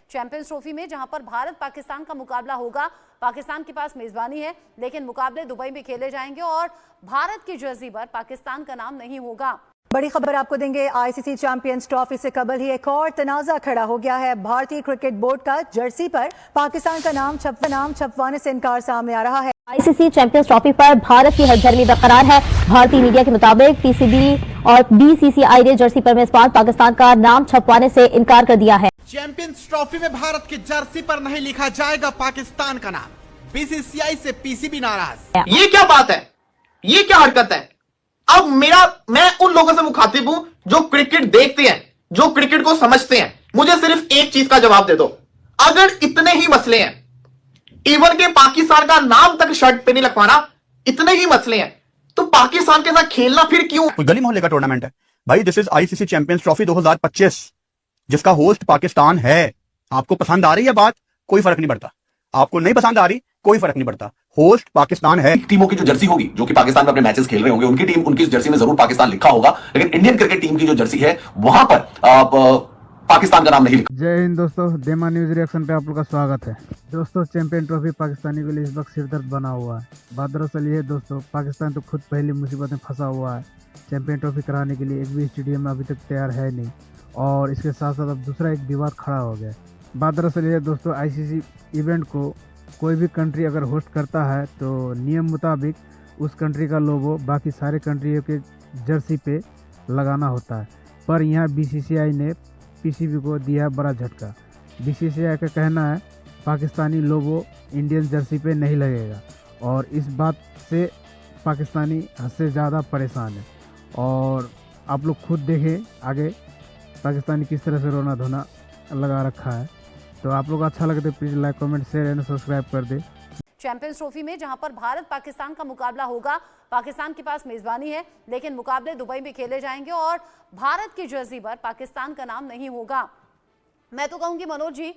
Champions trophy में, जहां पर भारत पाकिस्तान का मुकाबला होगा। पाकिस्तान के पास मेजबानी है, लेकिन मुकाबले दुबई में खेले जाएंगे और भारत की जर्सी पर पाकिस्तान का नाम नहीं होगा। बड़ी खबर आपको देंगे। आईसीसी चैंपियंस ट्रॉफी से कबल ही एक और तनाजा खड़ा हो गया है। भारतीय क्रिकेट बोर्ड का जर्सी पर पाकिस्तान का नाम छपवाने से इनकार सामने आ रहा है। आईसीसी चैंपियंस ट्रॉफी पर भारत की हथधर्मी बरकरार है। भारतीय मीडिया के मुताबिक पीसीबी और बीसीसीआई ने जर्सी पर मेजबान पाकिस्तान का नाम छपवाने से इनकार कर दिया है। चैंपियंस ट्रॉफी में भारत की जर्सी पर नहीं लिखा जाएगा पाकिस्तान का नाम। बीसीसीआई से पीसीबी नाराज। ये क्या बात है? ये क्या हरकत है? अब मैं उन लोगों से मुखातिब हूं जो क्रिकेट देखते हैं, जो क्रिकेट को समझते हैं। मुझे सिर्फ एक चीज का जवाब दे दो। अगर इतने ही मसले हैं, इवन के पाकिस्तान का नाम तक शर्ट पे नहीं लिखवाना, इतने ही मसले हैं, तो पाकिस्तान के साथ खेलना फिर क्यों? कोई गली मोहल्ले का टूर्नामेंट है भाई। This is ICC champions trophy 2025, जिसका होस्ट पाकिस्तान है। आपको पसंद आ रही है बात, कोई फर्क नहीं पड़ता। आपको नहीं पसंद आ रही, कोई फर्क नहीं पड़ता। होस्ट पाकिस्तान है। टीमों की जो जर्सी होगी, जो कि पाकिस्तान में अपने मैचेस खेल रहे होंगे, उनकी टीम, उनकी जर्सी में जरूर पाकिस्तान लिखा होगा, लेकिन इंडियन क्रिकेट टीम की जो जर्सी है वहां पर पाकिस्तान का नाम नहीं लिखा। जय हिंद दोस्तों, डेमा न्यूज रिएक्शन पे आप लोग का स्वागत है। दोस्तों, चैंपियन ट्रॉफी पाकिस्तानी के लिए इस वक्त सिरदर्द बना हुआ है। बात दरअसल ये है दोस्तों, पाकिस्तान तो खुद पहली मुसीबत में फंसा हुआ है। चैंपियन ट्रॉफी कराने के लिए एक भी स्टेडियम में अभी तक तैयार है नहीं, और इसके साथ साथ अब दूसरा एक विवाद खड़ा हो गया। बात दरअसल ये है दोस्तों, आईसीसी इवेंट को कोई भी कंट्री अगर होस्ट करता है तो नियम मुताबिक उस कंट्री का लोगो बाकी सारे कंट्रियों के जर्सी पे लगाना होता है। पर यहाँ बीसीसीआई ने पीसीबी को दिया है बड़ा झटका। बीसीसीआई का कहना है पाकिस्तानी लोगो इंडियन जर्सी पे नहीं लगेगा, और इस बात से पाकिस्तानी हद से ज़्यादा परेशान है। और आप लोग खुद देखें आगे पाकिस्तानी किस तरह से रोना धोना लगा रखा है। तो आप लोग अच्छा लगे तो please like, comment, share and subscribe कर दे। चैंपियंस ट्रॉफी में, जहां पर भारत पाकिस्तान का मुकाबला होगा। पाकिस्तान के पास मेजबानी है, लेकिन मुकाबले दुबई में खेले जाएंगे और भारत की जर्सी पर पाकिस्तान का नाम नहीं होगा। मैं तो कहूंगी मनोज जी,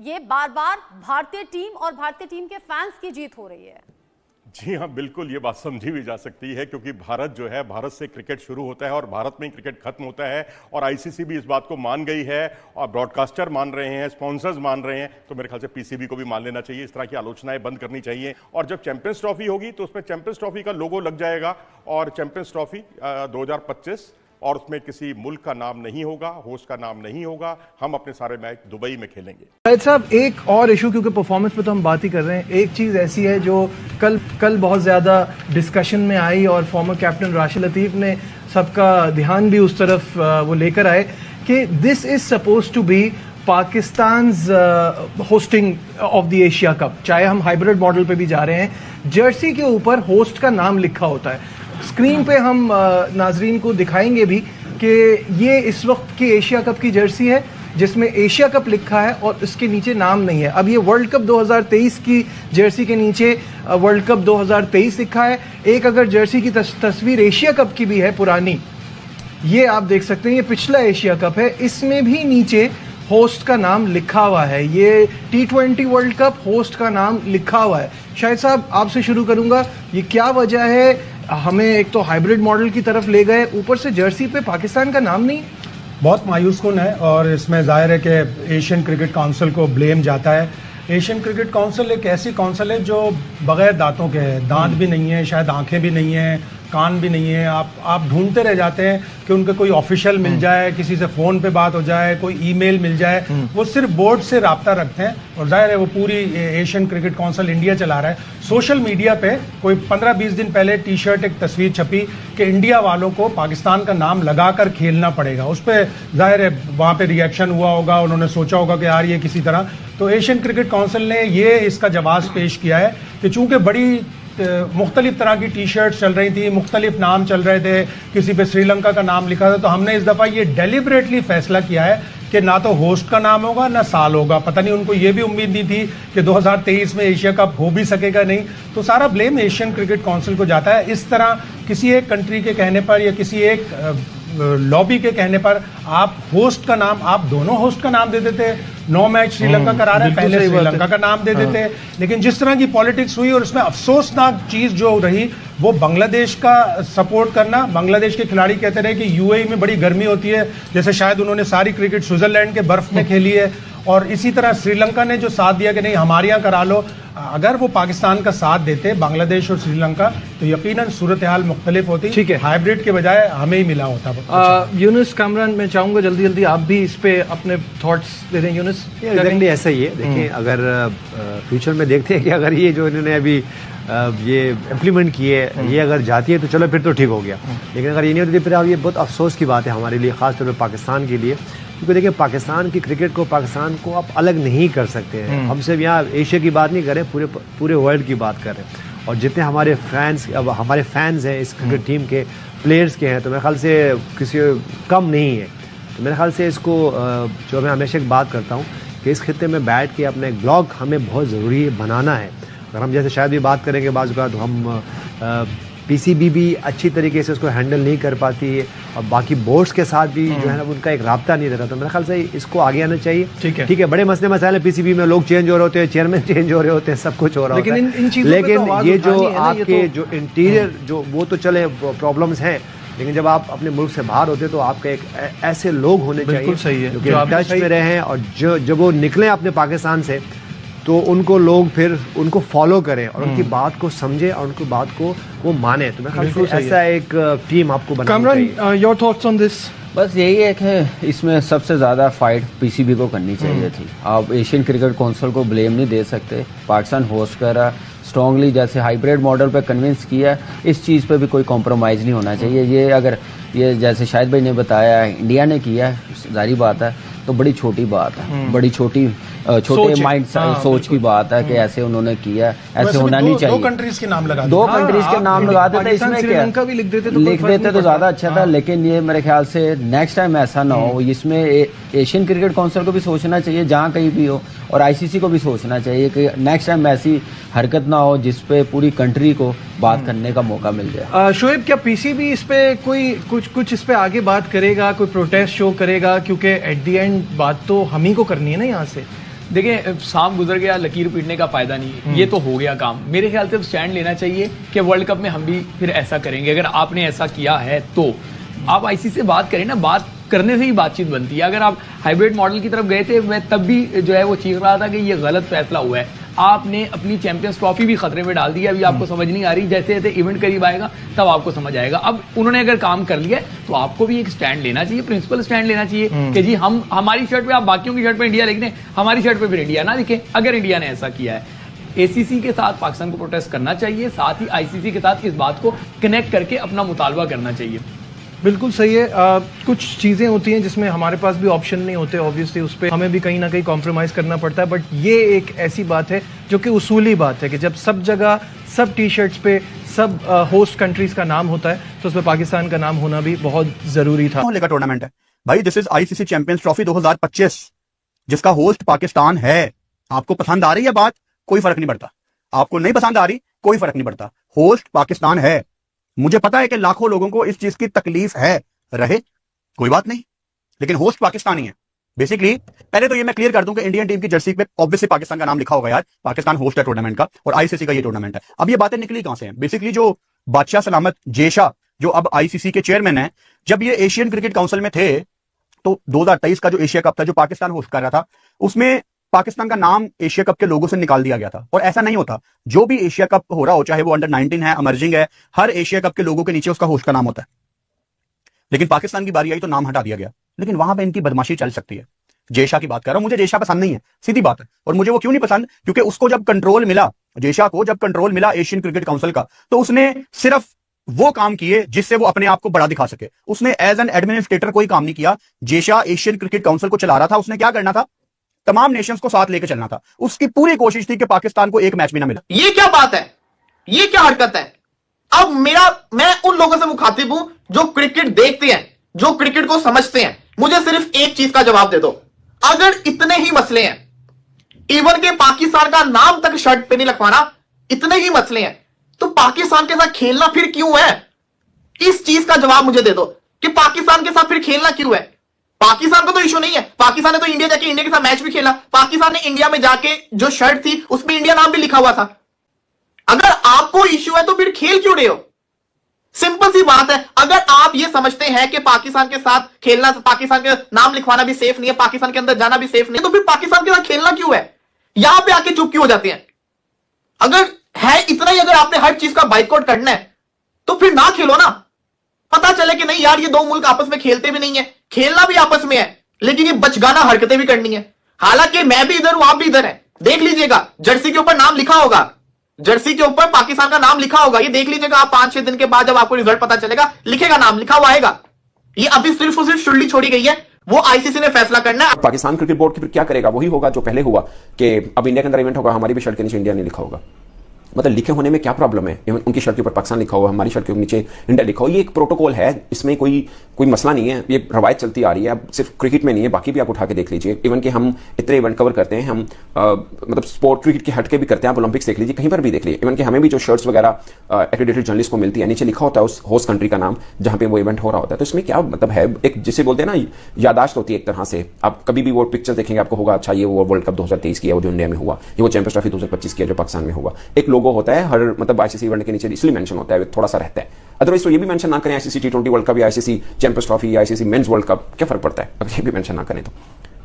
ये बार बार भारतीय टीम और भारतीय टीम के फैंस की जीत हो रही है। जी हाँ, बिल्कुल ये बात समझी भी जा सकती है, क्योंकि भारत जो है, भारत से क्रिकेट शुरू होता है और भारत में ही क्रिकेट खत्म होता है। और आईसीसी भी इस बात को मान गई है, और ब्रॉडकास्टर मान रहे हैं, स्पॉन्सर्स मान रहे हैं, तो मेरे ख्याल से पीसीबी को भी मान लेना चाहिए। इस तरह की आलोचनाएं बंद करनी चाहिए। और जब चैंपियंस ट्रॉफी होगी तो उसमें चैंपियंस ट्रॉफी का लोगो लग जाएगा, और चैंपियंस ट्रॉफी 2025, और उसमें किसी मुल्क का नाम नहीं होगा, होस्ट का नाम नहीं होगा। हम अपने सारे मैच दुबई में खेलेंगे। शायद साहब, एक और इशू, क्योंकि परफॉर्मेंस पे तो हम बात ही कर रहे हैं, एक चीज ऐसी है जो कल बहुत ज्यादा डिस्कशन में आई, और फॉर्मर कैप्टन राशिद लतीफ ने सबका ध्यान भी उस तरफ वो लेकर आए कि this is suppose to be Pakistan hosting of the Asia Cup. चाहे हम हाइब्रिड मॉडल पे भी जा रहे हैं, जर्सी के ऊपर होस्ट का नाम लिखा होता है। स्क्रीन पे हम नाजरीन को दिखाएंगे भी कि ये इस वक्त की एशिया कप की जर्सी है, जिसमें एशिया कप लिखा है और इसके नीचे नाम नहीं है। अब ये वर्ल्ड कप 2023 की जर्सी के नीचे वर्ल्ड कप 2023 लिखा है। एक अगर जर्सी की तस्वीर एशिया कप की भी है पुरानी, ये आप देख सकते हैं, ये पिछला एशिया कप है, इसमें भी नीचे होस्ट का नाम लिखा हुआ है। ये T20 वर्ल्ड कप होस्ट का नाम लिखा हुआ है। शाहिद साहब, आपसे शुरू करूंगा, ये क्या वजह है? हमें एक तो हाइब्रिड मॉडल की तरफ ले गए, ऊपर से जर्सी पे पाकिस्तान का नाम नहीं। बहुत मायूस कुन है, और इसमें जाहिर है कि एशियन क्रिकेट काउंसिल को ब्लेम जाता है। एशियन क्रिकेट काउंसिल एक ऐसी काउंसिल है जो बगैर दांतों के है। दांत भी नहीं है, शायद आंखें भी नहीं है, कान भी नहीं है। आप ढूंढते रह जाते हैं कि उनका कोई ऑफिशियल मिल जाए, किसी से फ़ोन पे बात हो जाए, कोई ईमेल मिल जाए। वो सिर्फ बोर्ड से राब्ता रखते हैं, और जाहिर है वो पूरी एशियन क्रिकेट काउंसिल इंडिया चला रहा है। सोशल मीडिया पे कोई 15-20 दिन पहले टी शर्ट एक तस्वीर छपी कि इंडिया वालों को पाकिस्तान का नाम लगाकर खेलना पड़ेगा। उस पर जाहिर है वहाँ पे रिएक्शन हुआ होगा, उन्होंने सोचा होगा कि यार ये किसी तरह। तो एशियन क्रिकेट काउंसिल ने ये इसका जवाब पेश किया है कि चूंकि बड़ी मुख्तलिफ तरह की टी शर्ट चल रही थी, मुख्तलिफ नाम चल रहे थे, किसी पे श्रीलंका का नाम लिखा था, तो हमने इस दफ़ा ये डेलिबरेटली फैसला किया है कि ना तो होस्ट का नाम होगा ना साल होगा। पता नहीं उनको ये भी उम्मीद नहीं थी कि 2023 में एशिया कप हो भी सकेगा नहीं। तो सारा ब्लेम एशियन क्रिकेट काउंसिल को जाता है। इस तरह किसी एक कंट्री के कहने पर या किसी एक लॉबी के कहने पर आप होस्ट का नाम, आप दोनों होस्ट का नाम दे देते, 9 मैच श्रीलंका करा रहे हैं, पहले श्रीलंका का नाम दे देते। लेकिन जिस तरह की पॉलिटिक्स हुई और उसमें अफसोसनाक चीज जो रही वो बांग्लादेश का सपोर्ट करना। बांग्लादेश के खिलाड़ी कहते रहे कि यूएई में बड़ी गर्मी होती है, जैसे शायद उन्होंने सारी क्रिकेट स्विट्जरलैंड के बर्फ में खेली है। और इसी तरह श्रीलंका ने जो साथ दिया कि नहीं हमारे यहाँ करा लो, अगर वो पाकिस्तान का साथ देते बांग्लादेश और श्रीलंका तो यकीनन सूरत हाल मुख्तलिफ होती। ठीक है, हाइब्रिड के बजाय हमें ही मिला होता। यूनुस कामरान, मैं चाहूंगा जल्दी जल्दी आप भी इस पे अपने थॉट्स दे दें। यूनुस, एग्जैक्टली ऐसा ही है। देखिए, अगर फ्यूचर में देखते हैं कि अगर ये जो इन्होंने अभी ये इम्प्लीमेंट किए ये अगर जाती है तो चलो फिर तो ठीक हो गया, लेकिन अगर ये नहीं होती फिर अब ये बहुत अफसोस की बात है हमारे लिए, खासतौर पर पाकिस्तान के लिए। क्योंकि देखिए, पाकिस्तान की क्रिकेट को, पाकिस्तान को आप अलग नहीं कर सकते हैं। हम सिर्फ यहाँ एशिया की बात नहीं कर रहे, पूरे वर्ल्ड की बात कर रहे हैं। और जितने हमारे फैंस हैं इस क्रिकेट टीम के, प्लेयर्स के हैं, तो मेरे ख्याल से किसी कम नहीं है। तो मेरे ख्याल से इसको जो मैं हमेशा एक बात करता हूँ कि इस खित्ते में बैठ के अपना एक ब्लॉग हमें बहुत ज़रूरी बनाना है। अगर हम जैसे शायद भी बात करेंगे बाज़ का, तो हम पीसीबी भी अच्छी तरीके से उसको हैंडल नहीं कर पाती है और बाकी बोर्ड्स के साथ भी जो है ना उनका एक राब्ता नहीं रहता। तो मेरे ख्याल से इसको आगे आना चाहिए। ठीक है, बड़े मसले मसाइल पीसीबी में, लोग चेंज हो रहे होते हैं, चेयरमैन चेंज हो रहे होते हैं, सब कुछ हो रहा होता है। लेकिन ये जो आपके जो इंटीरियर जो वो तो चले प्रॉब्लम्स हैं, लेकिन जब आप अपने मुल्क से बाहर होते हैं तो आपके एक ऐसे लोग होने चाहिए जो टच में रहे हैं और जब वो निकले अपने पाकिस्तान से तो उनको लोग फिर उनको फॉलो करें और उनकी बात को समझे और उनकी बात को वो माने। तो मैं ख्याल से ऐसा एक टीम आपको बनानी चाहिए। Kamran, your thoughts on this? बस यही है कि इसमें सबसे ज़्यादा फाइट पीसीबी को करनी चाहिए थी। आप एशियन क्रिकेट काउंसिल को ब्लेम नहीं दे सकते। पाकिस्तान होस्ट कर रहा, स्ट्रांगली जैसे हाइब्रिड मॉडल पे कन्विंस किया, इस चीज़ पे भी कोई कॉम्प्रोमाइज़ नहीं होना चाहिए। ये अगर ये जैसे शाहिद भाई ने बताया इंडिया ने किया है, जाहिर बात है, तो बड़ी छोटी बात है, बड़ी छोटे माइंड सोच की बात है कि ऐसे उन्होंने किया, ऐसे होना नहीं चाहिए। 2 कंट्रीज के नाम लगा, 2 कंट्रीज के नाम लगा देते, इसमें क्या लिख देते तो ज्यादा अच्छा था। लेकिन ये मेरे ख्याल से नेक्स्ट टाइम ऐसा ना हो। इसमें एशियन क्रिकेट काउंसिल को भी सोचना चाहिए जहाँ कहीं भी हो, और आईसीसी को भी सोचना चाहिए कि नेक्स्ट टाइम ऐसी हरकत ना हो जिसपे पूरी कंट्री को बात करने का मौका मिल जाए। शोएब, क्या पीसीबी इस पे कोई कुछ इस पे आगे बात करेगा, कोई प्रोटेस्ट शो करेगा? क्योंकि एट द एंड बात तो हम ही को करनी है ना यहाँ से। देखिए, सांप गुजर गया, लकीर पीटने का फायदा नहीं है, ये तो हो गया काम। मेरे ख्याल से स्टैंड लेना चाहिए कि वर्ल्ड कप में हम भी फिर ऐसा करेंगे। अगर आपने ऐसा किया है तो आप आईसीसी से बात करें ना, बात करने से ही बातचीत बनती है। अगर आप हाइब्रिड मॉडल की तरफ गए थे, मैं तब भी जो है वो चीख रहा था कि ये गलत फैसला हुआ है। आपने अपनी चैंपियंस ट्रॉफी भी खतरे में डाल दी है। अभी आपको समझ नहीं आ रही, जैसे जैसे इवेंट करीब आएगा तब आपको समझ आएगा। अब उन्होंने अगर काम कर लिया तो आपको भी एक स्टैंड लेना चाहिए, प्रिंसिपल स्टैंड लेना चाहिए कि जी हम हमारी शर्ट पे, आप बाकियों की शर्ट पे इंडिया लिख दें, हमारी शर्ट पे फिर इंडिया ना लिखें। अगर इंडिया ने ऐसा किया है, एसीसी के साथ पाकिस्तान को प्रोटेस्ट करना चाहिए, साथ ही आईसीसी के साथ इस बात को कनेक्ट करके अपना मुतालबा करना चाहिए। बिल्कुल सही है। कुछ चीज़ें होती हैं जिसमें हमारे पास भी ऑप्शन नहीं होते, ऑब्वियसली उस पर हमें भी कहीं ना कहीं कॉम्प्रोमाइज़ करना पड़ता है। बट ये एक ऐसी बात है जो कि उसूली बात है कि जब सब जगह, सब टी शर्ट्स पे, सब होस्ट कंट्रीज का नाम होता है तो उसमें पाकिस्तान का नाम होना भी बहुत ज़रूरी था। का टूर्नामेंट है भाई, this is ICC champions trophy 2025 जिसका होस्ट पाकिस्तान है। आपको पसंद आ रही है बात, कोई फर्क नहीं पड़ता। आपको नहीं पसंद आ रही, कोई फर्क नहीं पड़ता। होस्ट पाकिस्तान है। मुझे पता है कि लाखों लोगों को इस चीज की तकलीफ है, रहे कोई बात नहीं, लेकिन होस्ट पाकिस्तानी है। बेसिकली पहले तो ये मैं क्लियर कर दूं कि इंडियन टीम की जर्सी पे ऑब्वियसली पाकिस्तान का नाम लिखा होगा यार, पाकिस्तान होस्ट है टूर्नामेंट का और आईसीसी का ये टूर्नामेंट है। अब ये बातें निकली कहां से हैं? बेसिकली जो बादशाह सलामत जेशा, जो अब आईसीसी के चेयरमैन है, जब ये एशियन क्रिकेट काउंसिल में थे तो 2023 का जो एशिया कप था जो पाकिस्तान होस्ट कर रहा था, उसमें पाकिस्तान का नाम एशिया कप के लोगों से निकाल दिया गया था। और ऐसा नहीं होता, जो भी एशिया कप हो रहा हो, चाहे वो अंडर 19 है, इमर्जिंग है, हर एशिया कप के लोगों के नीचे उसका होस्ट का नाम होता है। लेकिन पाकिस्तान की बारी आई तो नाम हटा दिया गया। लेकिन वहां पे इनकी बदमाशी चल सकती है। जेशा की बात कर रहा हूं, मुझे जेशा पसंद नहीं है, सीधी बात है। और मुझे वो क्यों नहीं पसंद? क्योंकि उसको जब कंट्रोल मिला, जेशा को जब कंट्रोल मिला एशियन क्रिकेट काउंसिल का, तो उसने सिर्फ वो काम किए जिससे वो अपने आप को बड़ा दिखा सके। उसने एज एन एडमिनिस्ट्रेटर कोई काम नहीं किया। जेशा एशियन क्रिकेट काउंसिल को चला रहा था, उसने क्या करना था? तमाम नेशंस को साथ लेकर चलना था। उसकी पूरी कोशिश थी कि पाकिस्तान को एक मैच भी ना मिला। ये क्या बात है? ये क्या हरकत है? अब मैं उन लोगों से मुखातिब हूं जो क्रिकेट देखते हैं, जो क्रिकेट को समझते हैं। मुझे सिर्फ एक चीज का जवाब दे दो। अगर इतने ही मसले हैं, इवन के पाकिस्तान का नाम तक शर्ट पे नहीं लिखवाना, इतने ही मसले हैं, तो पाकिस्तान के साथ खेलना फिर क्यों है? इस चीज का जवाब मुझे दे दो। कि पाकिस्तान के साथ फिर खेलना क्यों है? पाकिस्तान का तो इशू नहीं है, पाकिस्तान ने तो इंडिया जाके इंडिया के साथ मैच भी खेला, पाकिस्तान ने इंडिया में जाके जो शर्ट थी उसमें इंडिया नाम भी लिखा हुआ था। अगर आपको इशू है तो फिर खेल क्यों रहे हो? सिंपल सी बात है। अगर आप ये समझते हैं कि पाकिस्तान के साथ खेलना, पाकिस्तान के नाम लिखवाना भी सेफ नहीं है, पाकिस्तान के अंदर जाना भी सेफ नहीं है, तो फिर पाकिस्तान के साथ खेलना क्यों है? यहां पे आके चुप क्यों हो जाते हैं? अगर है इतना ही, अगर आपने हर चीज का बाइकआउट करना है तो फिर ना खेलो ना। पता चले कि नहीं यार ये दो मुल्क आपस में खेलते भी नहीं है, खेलना भी आपस में है, लेकिन ये बचगाना हरकतें भी करनी है। हालांकि मैं भी इधर हूं, आप भी इधर है, देख लीजिएगा जर्सी के ऊपर नाम लिखा होगा, जर्सी के ऊपर पाकिस्तान का नाम लिखा होगा, ये देख लीजिएगा आप 5-6 दिन के बाद जब आपको रिजल्ट पता चलेगा, लिखेगा नाम, लिखा हुआ आएगा। ये अभी सिर्फ और सिर्फ शुल्ली छोड़ी गई है, वो आईसीसी ने फैसला करना है। पाकिस्तान क्रिकेट बोर्ड फिर क्या करेगा? वही होगा जो पहले हुआ कि अब इंडिया के अंदर इवेंट होगा, हमारी भी शर्ट के नीचे इंडिया नहीं लिखा होगा। मतलब लिखे होने में क्या प्रॉब्लम है? उनकी शर्ट के ऊपर पाकिस्तान लिखा हुआ, हमारी शर्ट के नीचे इंडिया लिखा हुआ, ये एक प्रोटोकॉल है, इसमें कोई मसला नहीं है, ये रवायत चलती आ रही है। अब सिर्फ क्रिकेट में नहीं है, बाकी भी आप उठा के देख लीजिए। इवन कि हम इतने इवेंट कवर करते हैं, हम मतलब स्पोर्ट क्रिकेट के हटके भी करते हैं, आप ओलंपिक्स देख लीजिए, कहीं पर भी देख लीजिए। इवन कि हमें भी जो शर्ट्स वगैरह एक्रेडिटेड जर्नलिस्ट को मिलती है, नीचे लिखा होता है उस होस्ट कंट्री का नाम जहां पे वो इवेंट हो रहा होता है। तो इसमें क्या मतलब है? एक जिसे बोलते हैं ना, यादाश्त होती है एक तरह से। आप कभी भी वो पिक्चर देखेंगे आपको होगा अच्छा ये वो वर्ल्ड कप 2023 किया, वो जो इंडिया में हुआ, ये वो चैंपियंस ट्रॉफी 2025 किया जो पाकिस्तान में हुआ। एक लोगो होता है हर मतलब आईसीसी इवेंट के नीचे, इसलिए मेंशन होता है, थोड़ा सा रहता है। अदरवाइज तो ये भी मेंशन ना करें आईसीसी T20 वर्ल्ड कप या आईसीसी चैंपियंस ट्रॉफी या आईसीसी मेंस वर्ल्ड कप, क्या फर्क पड़ता है अगर ये भी मेंशन ना करें तो?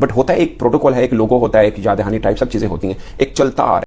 बट होता है, एक प्रोटोकॉल है, एक लोगो होता है, एक याद दहानी टाइप सब चीजें होती हैं, एक चलता आ रहा है।